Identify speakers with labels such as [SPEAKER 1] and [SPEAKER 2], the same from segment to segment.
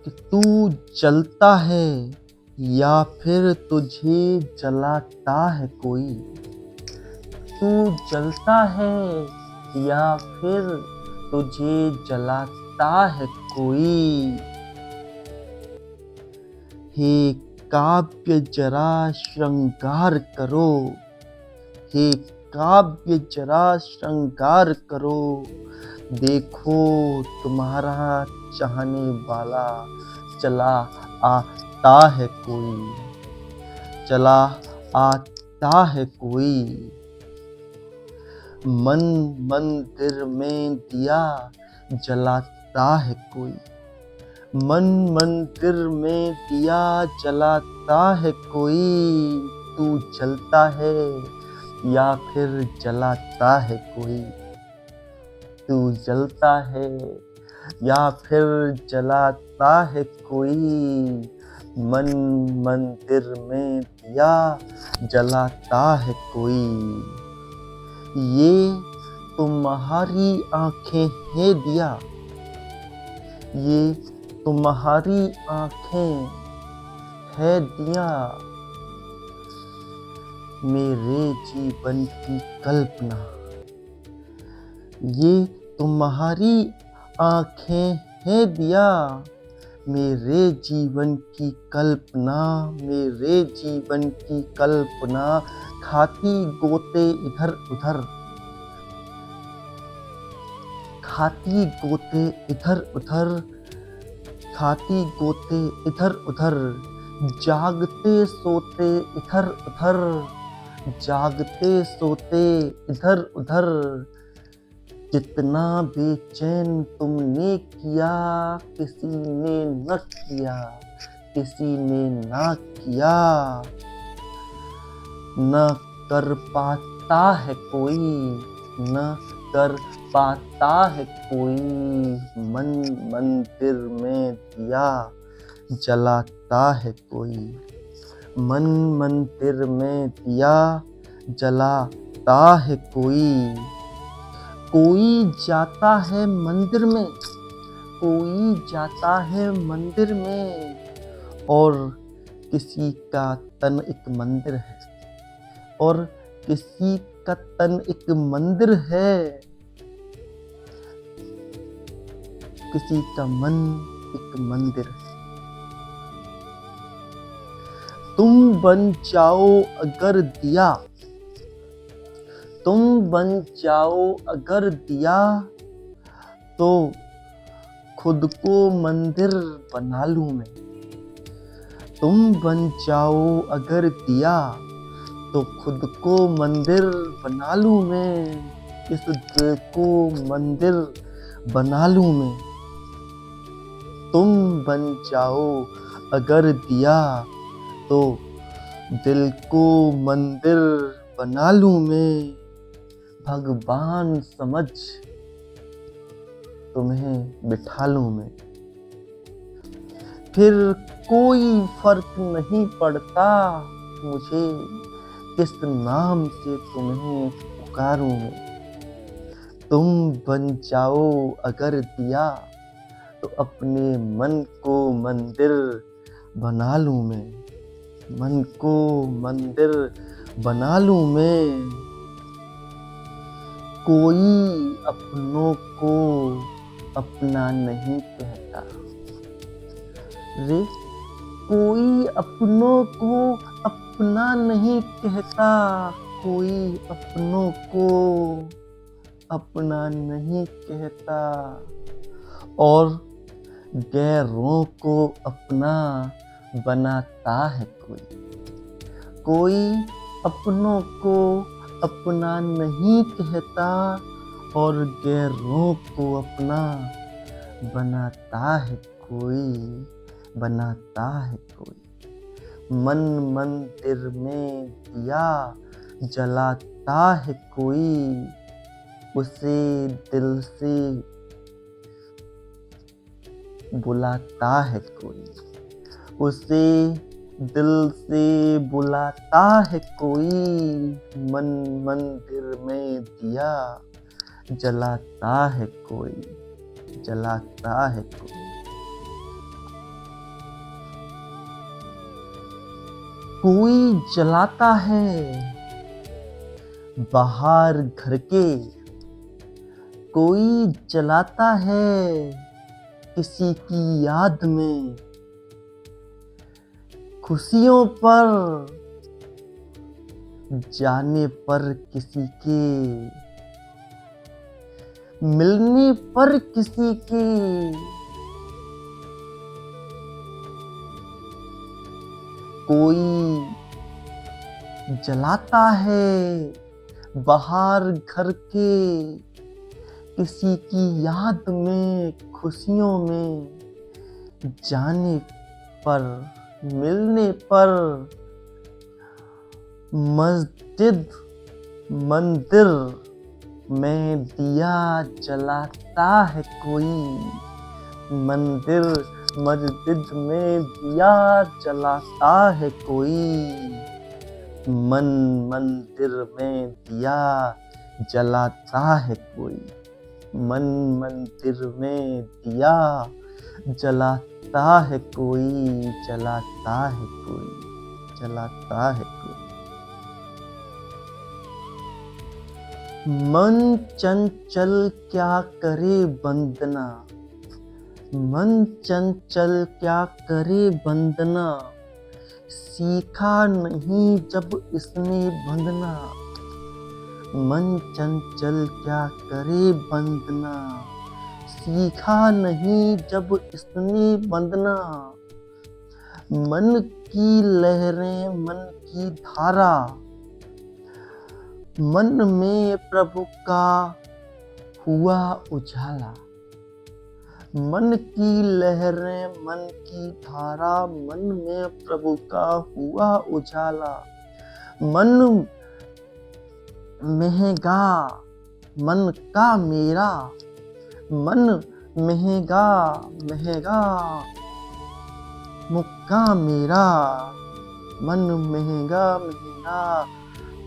[SPEAKER 1] कि तू जलता है या फिर तुझे जलाता है कोई। तू जलता है या फिर तुझे जलाता है कोई। हे काव्य जरा श्रृंगार करो, हे काव्य जरा श्रृंगार करो। देखो तुम्हारा चाहने वाला चला आता है कोई, चला आता है कोई। मन मंदिर में दिया जलाता है कोई, मन मंदिर में दिया जलाता है कोई। तू जलता है या फिर जलाता है कोई। तू जलता है या फिर जलाता है कोई। मन मंदिर में दिया जलाता है कोई। ये तुम्हारी आंखें हैं दिया, ये तुम्हारी आंखें है दिया। मेरे जीवन की कल्पना, ये तुम्हारी आंखें है दिया। मेरे जीवन की कल्पना, मेरे जीवन की कल्पना। खाती गोते इधर उधर, खाती गोते इधर उधर, खाती गोते इधर उधर। जागते सोते इधर उधर, जागते सोते इधर उधर। जितना बेचैन तुमने किया किसी ने न किया, किसी ने ना किया। न कर पाता है कोई, न कर पाता है कोई। मन मंदिर में दिया जलाता है कोई, मन मंदिर में दिया जलाता है कोई। कोई जाता है मंदिर में, कोई जाता है मंदिर में। और किसी का तन एक मंदिर है, और किसी का तन एक मंदिर है। किसी का मन एक मंदिर है। तुम बन जाओ अगर दिया, तुम बन जाओ अगर दिया, तो खुद को मंदिर बना लूं मैं। तुम बन जाओ अगर दिया, तो खुद को मंदिर बना लूं मैं। इस दिल को मंदिर बना लूं मैं। तुम बन जाओ अगर दिया, तो दिल को मंदिर बना लूं मैं। भगवान समझ तुम्हें बिठा लूं मैं। फिर कोई फर्क नहीं पड़ता मुझे किस नाम से तुम्हें पुकारूं मैं। तुम बन जाओ अगर दिया, तो अपने मन को मंदिर बना लूं मैं। मन को मंदिर बना लूं मैं। कोई अपनों को अपना नहीं कहता रे, कोई अपनों को अपना नहीं कहता। कोई अपनों को अपना नहीं कहता, और गैरों को अपना बनाता है कोई। कोई अपनों को अपना नहीं कहता, और गैरों को अपना बनाता है कोई, बनाता है कोई। मन मंदिर में दिया जलाता है कोई, उसे दिल से बुलाता है कोई, उसे दिल से बुलाता है कोई। मन मंदिर में दिया जलाता है कोई, जलाता है कोई। कोई जलाता है बाहर घर के, कोई जलाता है किसी की याद में, खुशियों पर जाने पर किसी के, मिलने पर किसी के, कोई जलाता है बाहर घर के, किसी की याद में, खुशियों में, जाने पर, मिलने पर, मस्जिद मंदिर में दिया जलाता है कोई, मंदिर मस्जिद में दिया जलाता है कोई, मंदिर में दिया जलाता है कोई, मंदिर में दिया जलाता है कोई, जलाता है कोई, जलाता है कोई। मन चंचल क्या करे वंदना, मन चंचल क्या करे वंदना, सीखा नहीं जब इसने बंधना, मन चंचल क्या करे वंदना, सीखा नहीं जब इसने बंधना, मन की लहरें मन की धारा, मन में प्रभु का हुआ उजाला, मन की लहरें मन की धारा, मन में प्रभु का हुआ उजाला, मन महंगा मन का मेरा, मन महंगा महंगा मुक्का मेरा, मन महंगा महंगा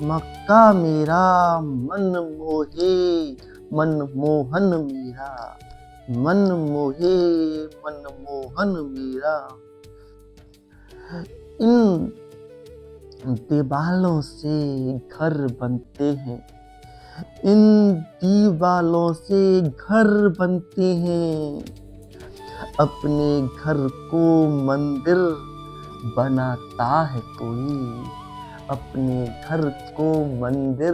[SPEAKER 1] मक्का मेरा, मन मोहे मन मोहन मेरा, मन मोहे मन मोहन मेरा। इन दीवालों से घर बनते हैं, इन दीवालों से घर बनते हैं, अपने घर को मंदिर बनाता है कोई, अपने घर को मंदिर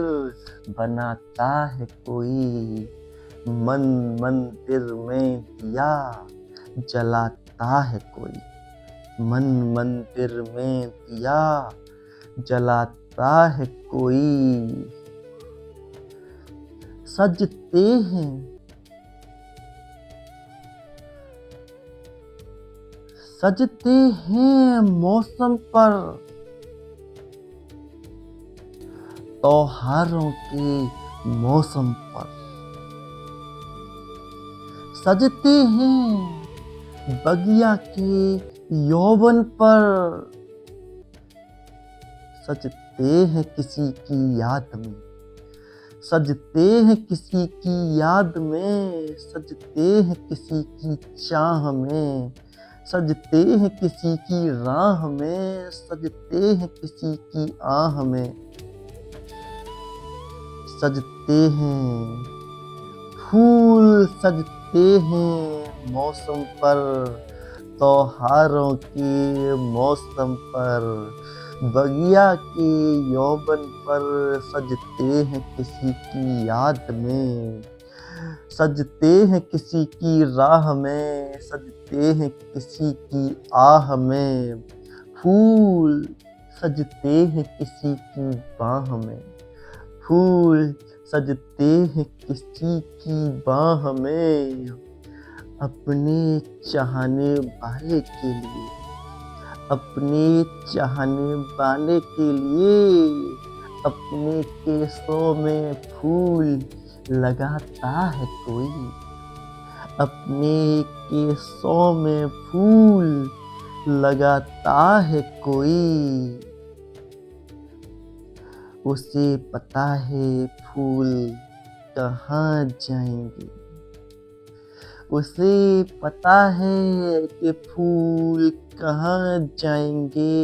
[SPEAKER 1] बनाता है कोई, मंदिर में दिया जलाता है कोई, मंदिर में दिया जलाता है कोई। सजते हैं सजते हैं मौसम पर, त्योहारों के मौसम पर, सजते हैं बगिया के यौवन पर, सजते हैं किसी की याद में, सजते हैं किसी की याद में, सजते हैं किसी की चाह में, सजते हैं किसी की राह में, सजते हैं किसी की आह में, सजते हैं फूल, सजते हैं मौसम पर, त्योहारों के मौसम पर, बगिया के यौवन पर, सजते हैं किसी की याद में, सजते हैं किसी की राह में, सजते हैं किसी की आह में, फूल सजते हैं किसी की बाह में, फूल सजते हैं किसी की बाह में, अपने चाहने वाले के लिए, अपने चाहने वाले के लिए, अपने केसों में फूल लगाता है कोई, अपने केसों में फूल लगाता है कोई, उसे पता है फूल कहाँ जाएंगे, उसे पता है कि फूल कहाँ जाएंगे,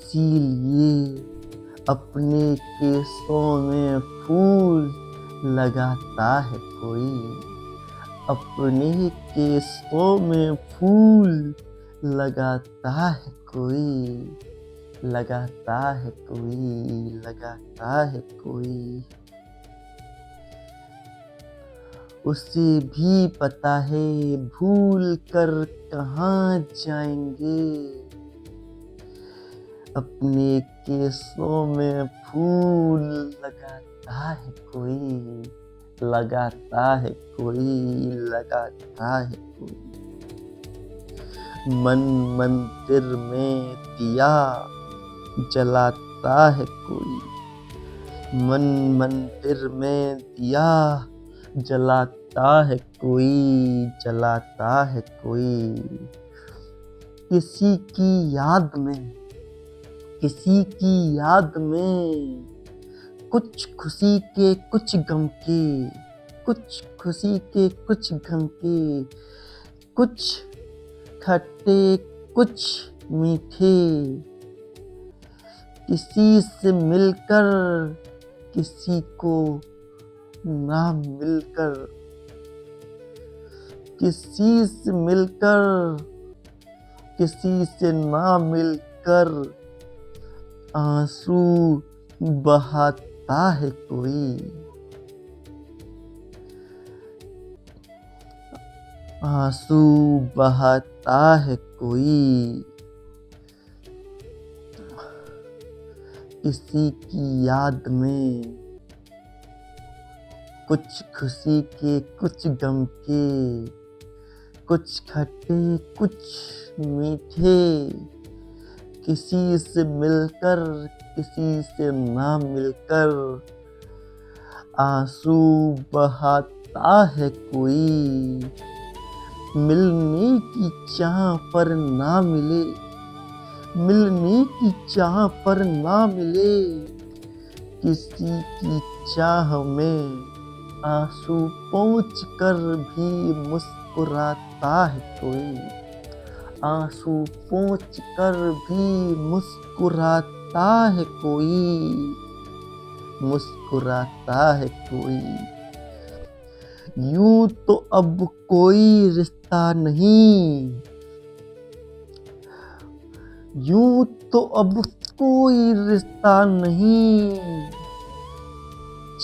[SPEAKER 1] इसीलिए अपने केसों में फूल लगाता है कोई, अपने केसों में फूल लगाता है कोई, लगाता है कोई, लगाता है कोई। उसे भी पता है भूल कर कहाँ जाएंगे, अपने केसों में फूल लगाता है कोई, लगाता है कोई, लगाता है कोई। मन मंदिर में दिया जलाता है कोई, मन मंदिर में दिया जलाता है कोई, जलाता है कोई। किसी की याद में, किसी की याद में, कुछ खुशी के कुछ गम के, कुछ खुशी के कुछ गम के, कुछ खट्टे कुछ मीठे, किसी से मिलकर किसी को ना मिलकर, किसी से मिलकर किसी से ना मिलकर आंसू बहाता है कोई, आंसू बहाता है कोई। किसी की याद में, कुछ खुशी के कुछ गम के, कुछ खट्टे कुछ मीठे, किसी से मिलकर किसी से ना मिलकर आंसू बहाता है कोई। मिलने की चाह पर ना मिले, मिलने की चाह पर ना मिले, किसी की चाह में आंसू पोंछ कर भी मुस्कुराता है कोई, आंसू पोंछ कर भी मुस्कुराता है कोई, मुस्कुराता है कोई। यूं तो अब कोई रिश्ता नहीं, यूं तो अब कोई रिश्ता नहीं,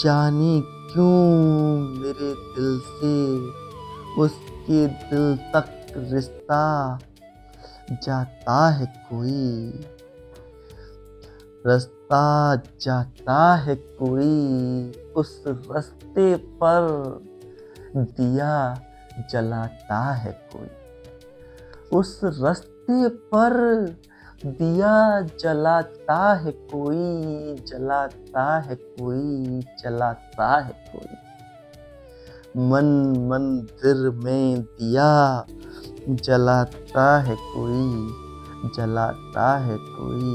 [SPEAKER 1] जाने क्यों मेरे दिल से उसके दिल तक रिश्ता जाता है कोई, रास्ता जाता है कोई, उस रास्ते पर दिया जलाता है कोई, उस रास्ते पर दिया जलाता है कोई, जलाता है कोई, जलाता है कोई। मन मंदिर में दिया जलाता है कोई, जलाता है कोई,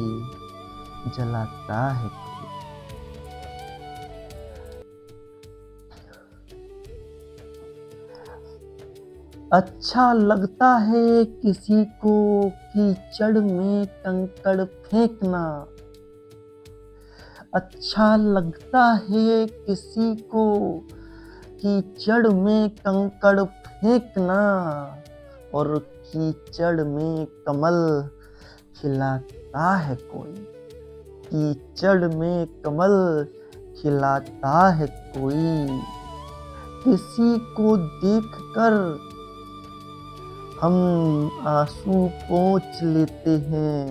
[SPEAKER 1] जलाता है कोई। अच्छा लगता है किसी को कीचड़ में कंकड़ फेंकना, अच्छा लगता है किसी को कीचड़ में कंकड़ फेंकना, और कीचड़ में कमल खिलाता है कोई, कीचड़ में कमल खिलाता है कोई। किसी को देखकर हम आंसू पोंछ लेते हैं,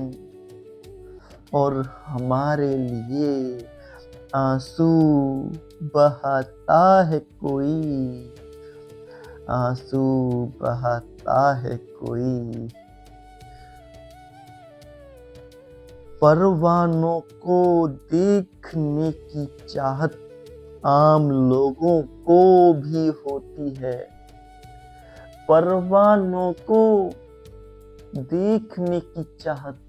[SPEAKER 1] और हमारे लिए आंसू बहाता है कोई, आंसू बहाता है कोई। परवानों को देखने की चाहत आम लोगों को भी होती है, परवानों को देखने की चाहत,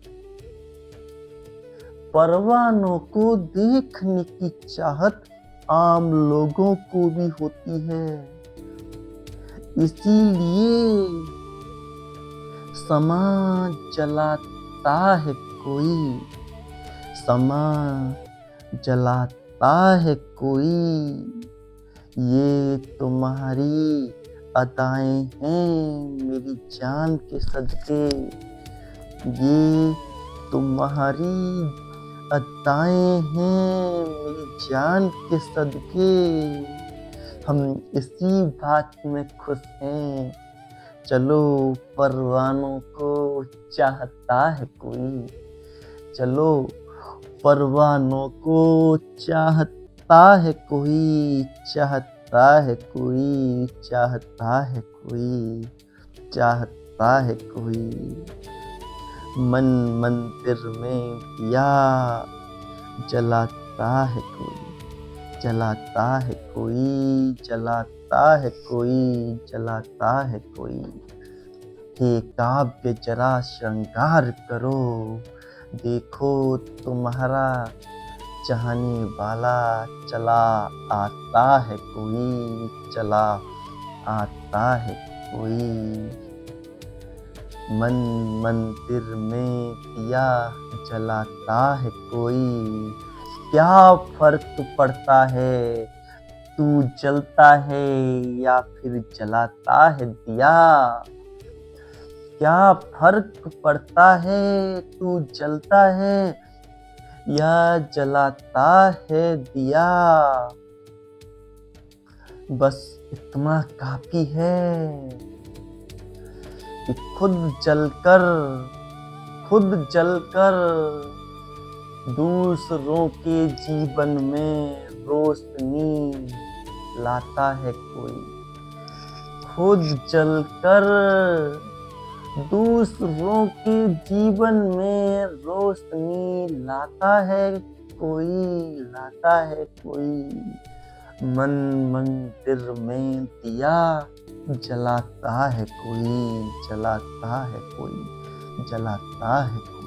[SPEAKER 1] परवानों को देखने की चाहत आम लोगों को भी होती है। इसीलिए समाज जलाता है कोई, समा जलाता है कोई, ये तुम्हारी अदाएं हैं मेरी जान के सदके, ये तुम्हारी अदाएं हैं मेरी जान के सदके। हम इसी बात में खुश हैं, चलो परवानों को चाहता है कोई, चलो परवानों को चाहता है कोई, चाहता है कोई, चाहता है कोई, चाहता है कोई। मन मंदिर में दिया जलाता है कोई, जलाता है कोई, जलाता है कोई, जलाता है कोई। हे काव्य जरा श्रृंगार करो, देखो तुम्हारा चाहने वाला चला आता है कोई, चला आता है कोई। मन मंदिर में दिया जलाता है कोई, क्या फर्क पड़ता है तू जलता है या फिर जलाता है दिया, क्या फर्क पड़ता है तू जलता है या जलाता है दिया। बस इतना काफी है कि खुद जलकर दूसरों के जीवन में रोशनी लाता है कोई, खुद जलकर दूसरों के जीवन में रोशनी लाता है कोई, लाता है कोई। मन मंदिर में दिया जलाता है कोई, जलाता है कोई, जलाता है कोई।